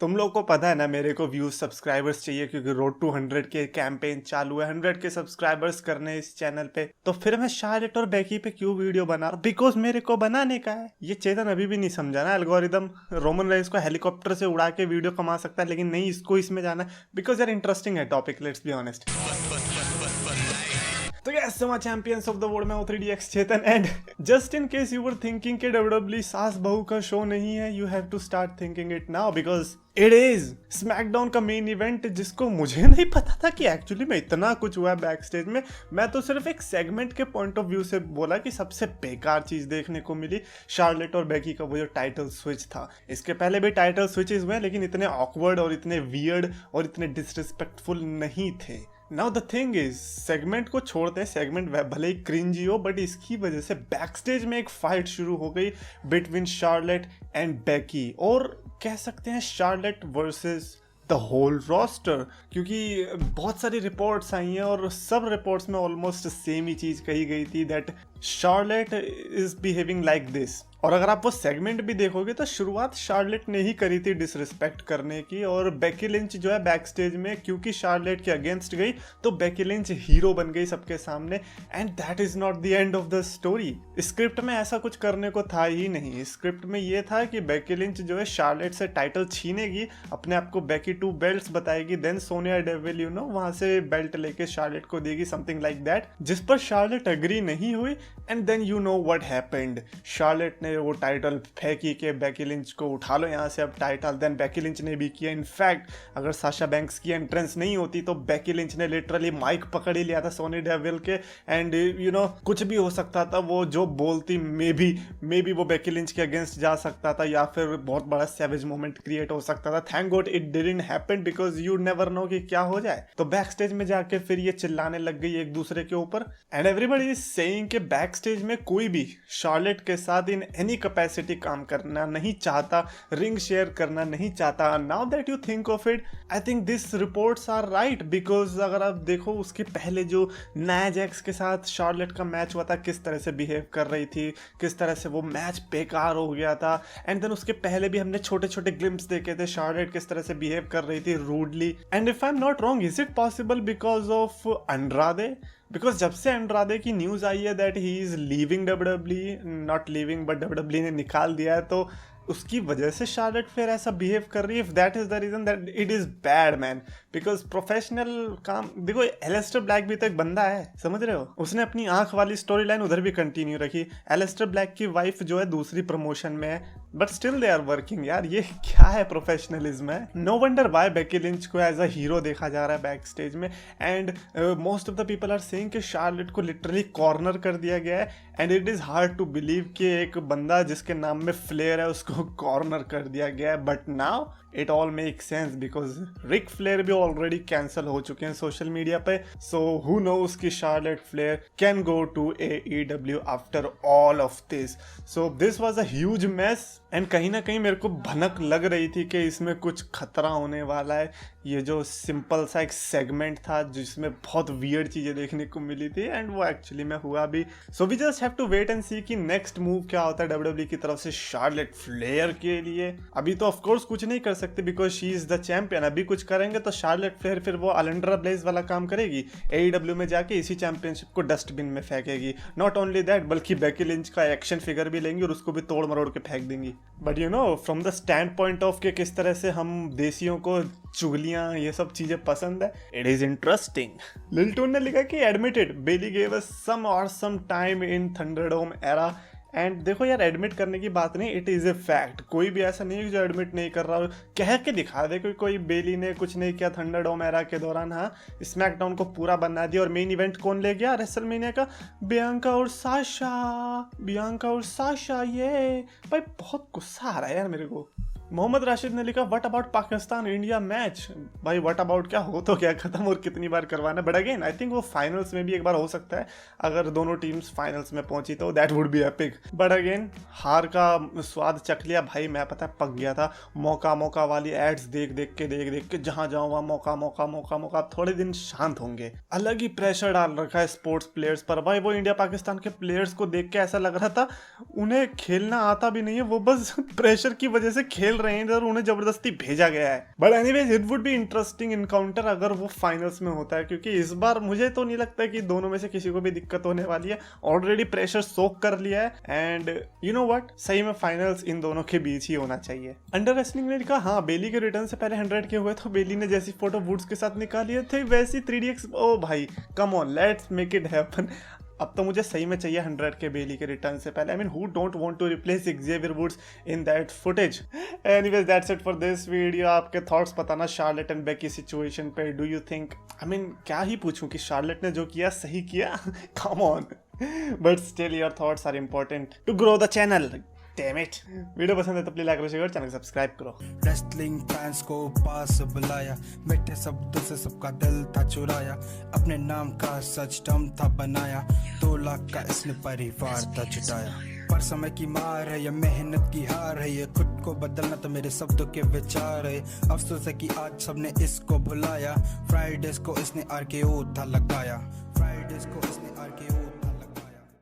तुम लोग को पता है ना, मेरे को व्यूज सब्सक्राइबर्स चाहिए क्योंकि रोड टू 100 के कैंपेन चालू है, 100 के सब्सक्राइबर्स करने इस चैनल पे। तो फिर मैं शार्लेट और बेकी पे क्यों वीडियो बना रहा हूं? बिकॉज मेरे को बनाने का है। ये चेतन अभी भी नहीं समझा ना एल्गोरिदम। रोमन रेंस को हेलीकॉप्टर से उड़ा के वीडियो कमा सकता है, लेकिन नहीं, इसको इसमें जाना है बिकॉज यार इंटरेस्टिंग है टॉपिक, लेट्स बी ऑनेस्ट। तो yes so much champions of the world में O3DX चेतन, and just in case you were thinking कि WWE सास बहू का शो नहीं है, you have to start thinking it now because it is SmackDown का मेन इवेंट, जिसको मुझे नहीं पता था कि एक्चुअली में इतना कुछ हुआ है बैक स्टेज में। मैं तो सिर्फ एक सेगमेंट के पॉइंट ऑफ व्यू से बोला कि सबसे बेकार चीज देखने को मिली शार्लेट और बेकी का वो जो टाइटल स्विच था। इसके पहले भी टाइटल स्विचेस हुए लेकिन इतने ऑकवर्ड और इतने वियर्ड और इतने डिसरिस्पेक्टफुल नहीं थे। Now the thing is, segment को छोड़ते हैं, सेगमेंट भले ही क्रिंजी हो, बट इसकी वजह से बैक स्टेज में एक फाइट शुरू हो गई बिटवीन शार्लेट एंड बेकी, और कह सकते हैं Charlotte versus the whole roster, क्योंकि बहुत सारी रिपोर्ट्स आई हैं और सब रिपोर्ट्स में ऑलमोस्ट सेम ही चीज कही गई थी, that Charlotte is behaving like this. और अगर आप वो सेगमेंट भी देखोगे तो शुरुआत शार्लेट ने ही करी थी डिसरिस्पेक्ट करने की, और बेकी लिंच जो है बैक स्टेज में क्योंकि शार्लेट के अगेंस्ट गई तो बेकी लिंच हीरो बन गई सबके सामने, and that is not the end of the story. Script में ऐसा कुछ करने को था ही नहीं। स्क्रिप्ट में ये था कि बेकी लिंच जो है शार्लेट से टाइटल छीनेगी, अपने आप को बेकी 2 बेल्ट्स बताएगी, देन सोनिया डेविल वहां से बेल्ट लेके शार्लेट को देगी, समथिंग लाइक दैट, जिस पर शार्लेट अग्री नहीं हुई, and then you know what happened. Charlotte ने वो टाइटल फेंकी के बेकी लिंच को उठा लो यहाँ से अब टाइटल, देन बेकी लिंच ने भी किया। इनफैक्ट अगर साशा बैंक्स की एंट्रेंस नहीं होती तो बेकी लिंच ने लिटरली माइक पकड़ ही लिया था सोनी डेविल के, एंड यू नो कुछ भी हो सकता था। वो जो बोलती मे बी वो बेकी लिंच के अगेंस्ट जा सकता था, या फिर बहुत बड़ा सैवेज मोमेंट क्रिएट हो सकता था। Thank God it didn't happen because you never know कि क्या हो जाए। तो बैक स्टेज में जाके फिर ये चिल्लाने लग गई एक दूसरे के ऊपर, एंड एवरीबॉडी इज सेइंग कि बैक स्टेज में कोई भी शार्लेट के साथ इन एनी कैपेसिटी काम करना नहीं चाहता, रिंग शेयर करना नहीं चाहता। Now that you think of it, I think this reports are right, because अगर आप देखो उसके पहले जो नाया जैक्स के साथ शार्लेट का मैच हुआ था, किस तरह से बिहेव कर रही थी, किस तरह से वो मैच बेकार हो गया था, एंड देन उसके पहले भी हमने छोटे छोटे ग्लिम्स देखे थे शार्लेट किस तरह से बिहेव कर रही थी rudely. And if I am not wrong, is it possible because of Andrade? Because जब से अंड्रादे की न्यूज आई है that he is leaving WWE, not leaving but WWE ने निकाल दिया है, तो उसकी वजह से शार्लेट फिर ऐसा बिहेव कर रही है। If that is the reason, that it is bad man, because professional काम देखो, एलिस्टर ब्लैक भी तो एक बंदा है, समझ रहे हो? उसने अपनी आंख वाली स्टोरी लाइन उधर भी कंटिन्यू रखी। एलिस्टर ब्लैक की वाइफ जो है दूसरी प्रमोशन में है, but still they are working. यार ये क्या है प्रोफेशनलिज्म है? No wonder why Becky Lynch को एज अ हीरो देखा जा रहा है बैक स्टेज में, and most of the people are saying कि शार्लेट को लिटरली कॉर्नर कर दिया गया है, and it is hard to believe कि एक बंदा जिसके नाम में फ्लेयर है उसको कॉर्नर कर दिया गया है। But now it all make sense because Ric Flair भी ऑलरेडी कैंसिल हो चुके हैं सोशल मीडिया पे, सो हु नोस कि Charlotte Flair can go to AEW after all of this. So this was a huge mess, and कहीं ना कहीं मेरे को भनक लग रही थी कि इसमें कुछ खतरा होने वाला है। ये जो सिंपल सा एक सेगमेंट था जिसमें बहुत वियर्ड चीजें देखने को मिली थी, एंड वो एक्चुअली में हुआ भी। So we just have to wait and see कि नेक्स्ट मूव क्या होता है WWE की तरफ से शार्लेट फ्लेयर के लिए। अभी तो ऑफकोर्स कुछ नहीं कर सकते because she is the champion. अभी कुछ करेंगे तो शार्लेट फ्लेयर फिर वो अलेंड्रा ब्लेज वाला काम करेगी, AEW में जाके इसी चैंपियनशिप को डस्टबिन में फेंकेगी। नॉट ओनली दैट, बल्कि बेकी लिंच का एक्शन फिगर भी लेंगी और उसको भी तोड़ मरोड़ के फेंक देंगी। But you know from the stand point of के किस तरह से हम देसियों को चुगलियां ये सब चीजें पसंद है, it is interesting. Lil Toon ने लिखा कि admitted Bayley gave us some awesome time in ThunderDome era, and देखो यार एडमिट करने की बात नहीं, इट इज ए फैक्ट। कोई भी ऐसा नहीं है जो एडमिट नहीं कर रहा, कह के दिखा दे कोई बेली ने कुछ नहीं किया थंडरडोम एरा के दौरान। हाँ, स्मैकडाउन को पूरा बना दिया, और मेन इवेंट कौन ले गया रेसलमेनिया का? बियांका और साशा। ये भाई बहुत गुस्सा आ रहा है यार मेरे को। मोहम्मद राशिद ने लिखा what about Pakistan India match? भाई व्हाट अबाउट क्या हो तो क्या खत्म, और कितनी बार करवाना? बट अगेन आई थिंक वो फाइनल्स में भी एक बार हो सकता है, अगर दोनों टीम्स फाइनल्स में पहुंची तो that would be epic. But again हार का स्वाद चख लिया भाई, मैं पता है पक गया था मौका वाली एड्स देख के जहां जाऊं वहां मौका। थोड़े दिन शांत होंगे। अलग ही प्रेशर डाल रखा है स्पोर्ट्स प्लेयर्स पर भाई। वो इंडिया पाकिस्तान के प्लेयर्स को देख के ऐसा लग रहा था उन्हें खेलना आता भी नहीं है, वो बस प्रेशर की वजह से खेल रहे हैं और उन्हें जबरदस्ती भेजा गया है। But anyways it would be interesting encounter अगर वो फाइनल्स में होता है, क्योंकि इस बार मुझे तो नहीं लगता कि दोनों में से किसी को भी दिक्कत होने वाली है। ऑलरेडी प्रेशर सोक कर लिया है एंड यू नो व्हाट, सही में फाइनल्स इन दोनों के बीच ही होना चाहिए। अंडर रेसलिंग ने कहा हाँ बेली के रिटर्न से पहले 100 के हुए तो बेली ने जैसी फोटो वुड्स के साथ निकाली थे वैसी 3DX। ओ भाई come on, let's make it happen. अब तो मुझे सही में चाहिए 100 के बेली के रिटर्न से पहले। I mean who don't want to replace Xavier Woods in that footage. Anyways that's it for this video. आपके थॉट्स बताना शार्लेट एंड बेकी सिचुएशन पे। Do you think, I mean क्या ही पूछूं कि शार्लेट ने जो किया सही किया? Come on, but still your thoughts are important to grow the channel. Damn it. Video पसंद है तो प्लीज लाइक करो, शेयर, चैनल सब्सक्राइब करो। रेसलिंग फैंस को पास बुलाया, मीठे शब्दों से सबका दिल था चुराया, अपने नाम का सच दम था बनाया, 2 लाख का इसने परिवार था जुटाया। पर समय की मार है या मेहनत की हार है, ये खुद को बदलना तो मेरे शब्दों के विचार है। अफसोस है कि आज सबने इसको भुलाया, फ्राइडेज को इसने RKO था लगाया।